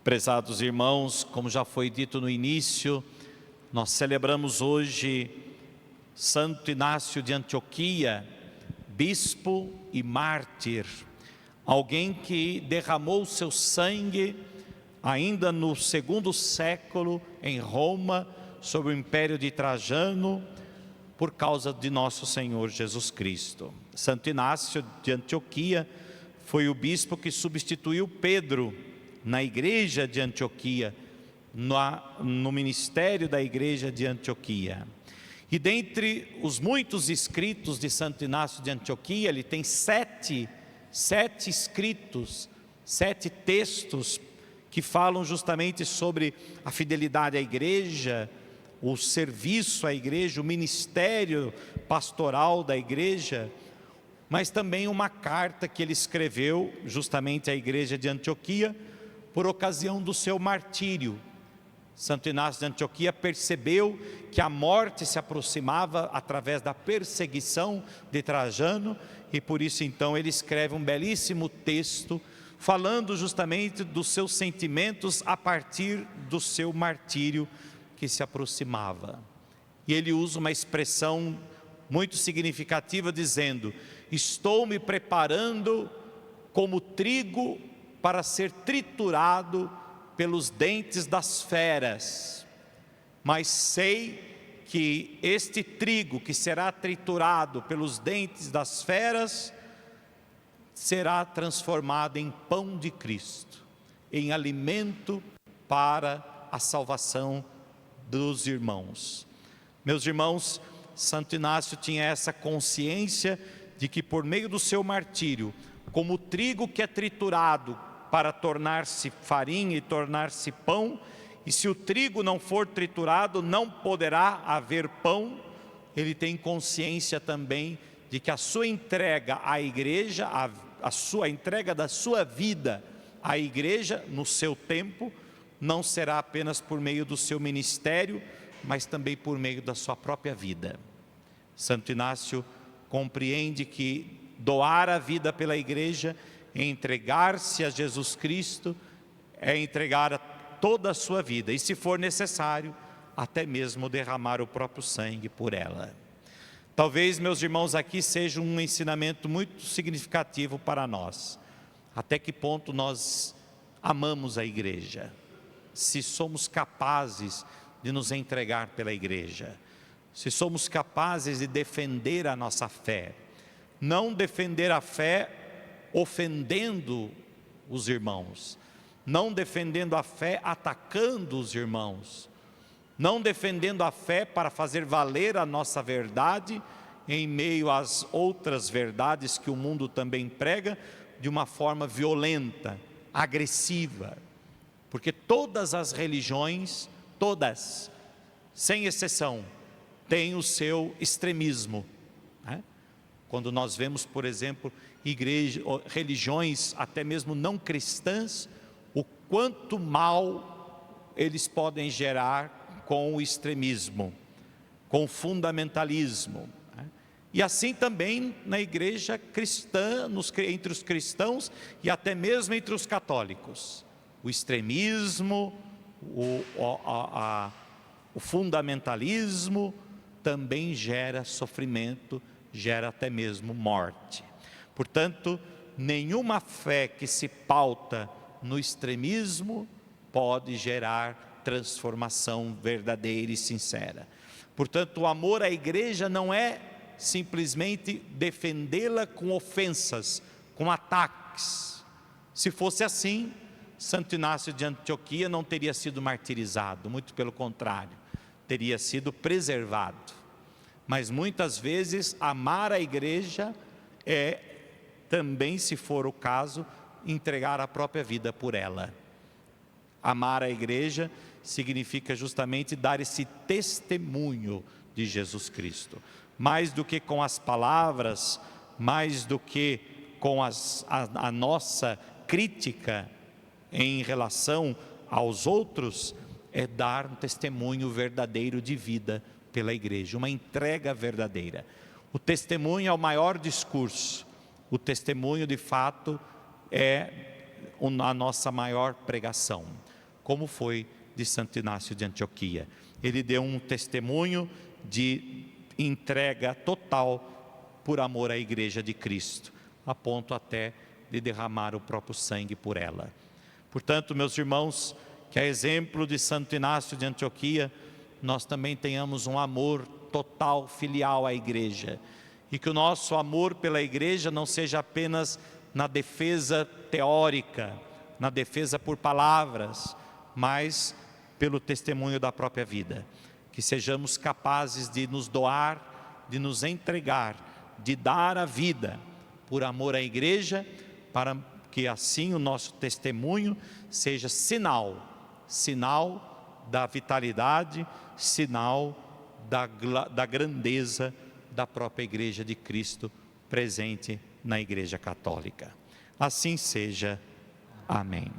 Prezados irmãos, como já foi dito no início, nós celebramos hoje Santo Inácio de Antioquia, bispo e mártir, alguém que derramou seu sangue ainda no segundo século em Roma, sob o império de Trajano, por causa de nosso Senhor Jesus Cristo. Santo Inácio de Antioquia foi o bispo que substituiu Pedro na igreja de Antioquia, no ministério da igreja de Antioquia. E dentre os muitos escritos de Santo Inácio de Antioquia, ele tem sete escritos, 7 textos que falam justamente sobre a fidelidade à igreja, o serviço à igreja, o ministério pastoral da igreja, mas também uma carta que ele escreveu justamente à igreja de Antioquia, por ocasião do seu martírio. Santo Inácio de Antioquia percebeu que a morte se aproximava através da perseguição de Trajano, e por isso então ele escreve um belíssimo texto, falando justamente dos seus sentimentos a partir do seu martírio que se aproximava. E ele usa uma expressão muito significativa dizendo: estou me preparando como trigo para ser triturado pelos dentes das feras, mas sei que este trigo que será triturado pelos dentes das feras será transformado em pão de Cristo, em alimento para a salvação dos irmãos. Meus irmãos, Santo Inácio tinha essa consciência de que por meio do seu martírio, como o trigo que é triturado para tornar-se farinha e tornar-se pão, e se o trigo não for triturado, não poderá haver pão, ele tem consciência também de que a sua entrega à igreja, a entrega da sua vida à igreja no seu tempo, não será apenas por meio do seu ministério, mas também por meio da sua própria vida. Santo Inácio compreende que doar a vida pela igreja, entregar-se a Jesus Cristo, é entregar toda a sua vida, e se for necessário, até mesmo derramar o próprio sangue por ela. Talvez, meus irmãos, aqui seja um ensinamento muito significativo para nós. Até que ponto nós amamos a igreja? Se somos capazes de nos entregar pela igreja, se somos capazes de defender a nossa fé, não defender a fé ofendendo os irmãos, não defendendo a fé atacando os irmãos, não defendendo a fé para fazer valer a nossa verdade em meio às outras verdades que o mundo também prega, de uma forma violenta, agressiva, porque todas as religiões, todas, sem exceção, têm o seu extremismo, né? Quando nós vemos, por exemplo, religiões até mesmo não cristãs, o quanto mal eles podem gerar com o extremismo, com o fundamentalismo, né? E assim também na igreja cristã, entre os cristãos e até mesmo entre os católicos. O extremismo, o fundamentalismo também gera sofrimento, gera até mesmo morte. Portanto, nenhuma fé que se pauta no extremismo pode gerar transformação verdadeira e sincera. Portanto, o amor à igreja não é simplesmente defendê-la com ofensas, com ataques. Se fosse assim, Santo Inácio de Antioquia não teria sido martirizado, muito pelo contrário, teria sido preservado. Mas muitas vezes amar a igreja é também, se for o caso, entregar a própria vida por ela. Amar a igreja significa justamente dar esse testemunho de Jesus Cristo. Mais do que com as palavras, mais do que com a nossa crítica em relação aos outros, é dar um testemunho verdadeiro de vida pela igreja, uma entrega verdadeira. O testemunho é o maior discurso, o testemunho de fato é a nossa maior pregação. como foi de Santo Inácio de Antioquia. Ele deu um testemunho de entrega total por amor à Igreja de Cristo, a ponto até de derramar o próprio sangue por ela. Portanto, meus irmãos, que a exemplo de Santo Inácio de Antioquia, nós também tenhamos um amor total, filial à Igreja, e que o nosso amor pela Igreja não seja apenas na defesa teórica, na defesa por palavras, mas pelo testemunho da própria vida. Que sejamos capazes de nos doar, de nos entregar, de dar a vida por amor à Igreja, para que assim o nosso testemunho seja sinal da vitalidade, sinal da grandeza da própria Igreja de Cristo presente na Igreja Católica. Assim seja. Amém.